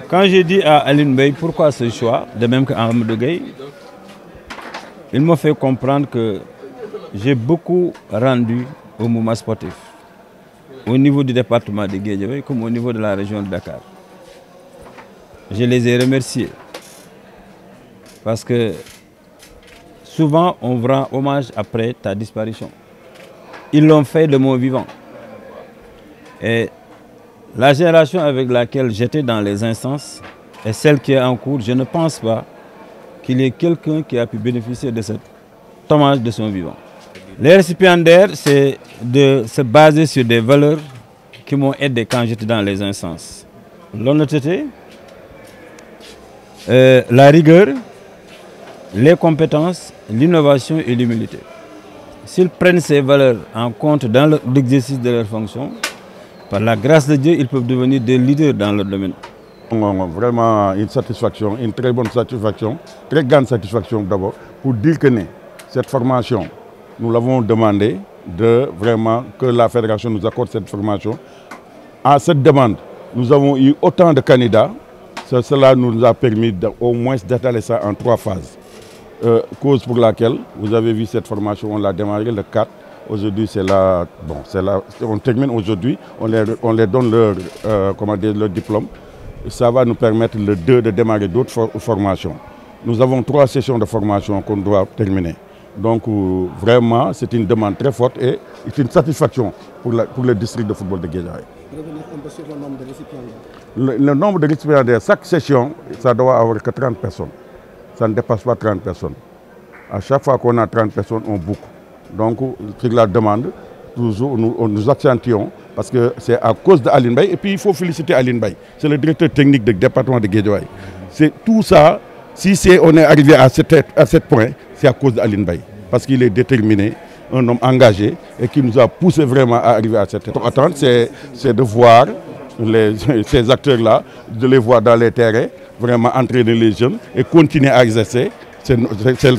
Quand j'ai dit à Aline Bey pourquoi ce choix, de même qu'à Amadou Gueye, il m'a fait comprendre que j'ai beaucoup rendu au mouvement sportif, au niveau du département de Guédiawaye comme au niveau de la région de Dakar. Je les ai remerciés parce que souvent on rend hommage après ta disparition. Ils l'ont fait de mon vivant. Et la génération avec laquelle j'étais dans les instances et celle qui est en cours, je ne pense pas qu'il y ait quelqu'un qui a pu bénéficier de cet hommage de son vivant. Les récipiendaires, c'est de se baser sur des valeurs qui m'ont aidé quand j'étais dans les instances. L'honnêteté, la rigueur, les compétences, l'innovation et l'humilité. S'ils prennent ces valeurs en compte dans l'exercice de leurs fonctions, par la grâce de Dieu, ils peuvent devenir des leaders dans leur domaine. Vraiment une satisfaction, une très bonne satisfaction, très grande satisfaction d'abord, pour dire que cette formation, nous l'avons demandé vraiment que la fédération nous accorde cette formation. À cette demande, nous avons eu autant de candidats, cela nous a permis au moins d'étaler ça en 3 phases. Cause pour laquelle, vous avez vu cette formation, on l'a démarré le 4. Aujourd'hui, on termine aujourd'hui, on les donne leur diplôme. Ça va nous permettre le 2 de démarrer d'autres formations. Nous avons 3 sessions de formation qu'on doit terminer. Donc vraiment, c'est une demande très forte et c'est une satisfaction pour le district de football de Guédiawaye. Revenir un peu sur le nombre de récipiendaires. Le nombre de récipiendaires, chaque session, ça doit avoir que 30 personnes. Ça ne dépasse pas 30 personnes. À chaque fois qu'on a 30 personnes, on boucle. Donc, sur la demande, toujours, nous accentuons parce que c'est à cause d'Aline Bey. Et puis, il faut féliciter Aline Bey. C'est le directeur technique du département de Guédiawaye. C'est tout ça, si on est arrivé à ce point, c'est à cause d'Aline Bey. Parce qu'il est déterminé, un homme engagé et qui nous a poussé vraiment à arriver à cette étape. Attendre, c'est de voir ces acteurs-là, de les voir dans les terrains, vraiment entraîner les jeunes et continuer à exercer. C'est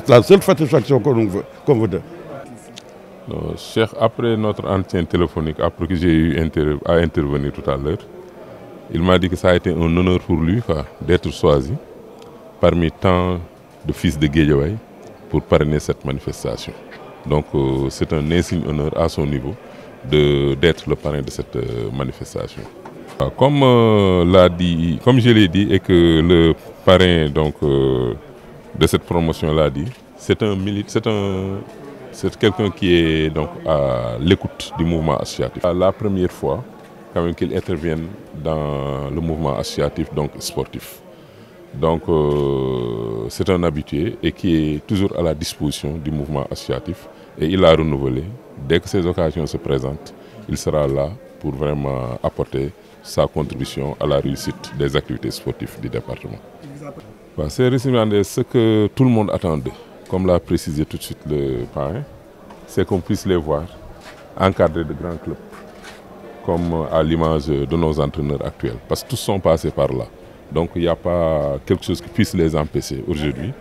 la seule satisfaction qu'on veut donner. Cheikh, après notre entretien téléphonique, après que j'ai eu à intervenir tout à l'heure, il m'a dit que ça a été un honneur pour lui d'être choisi parmi tant de fils de Guédiawaye pour parrainer cette manifestation. Donc c'est un insigne honneur à son niveau d'être le parrain de cette manifestation. Comme je l'ai dit et que le parrain de cette promotion l'a dit, c'est quelqu'un qui est donc à l'écoute du mouvement associatif. La première fois quand même qu'il intervienne dans le mouvement associatif donc sportif. Donc c'est un habitué et qui est toujours à la disposition du mouvement associatif et il a renouvelé. Dès que ces occasions se présentent, il sera là pour vraiment apporter sa contribution à la réussite des activités sportives du département. Ces récipiendaires, ce que tout le monde attend d'eux, comme l'a précisé tout de suite le parrain, c'est qu'on puisse les voir encadrés de grands clubs, comme à l'image de nos entraîneurs actuels, parce que tous sont passés par là. Donc il n'y a pas quelque chose qui puisse les empêcher aujourd'hui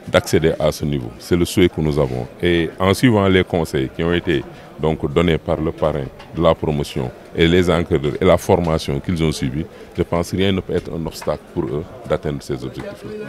d'accéder à ce niveau. C'est le souhait que nous avons. Et en suivant les conseils qui ont été donc donnés par le parrain de la promotion et les encadreurs et la formation qu'ils ont suivie, je pense que rien ne peut être un obstacle pour eux d'atteindre ces objectifs-là.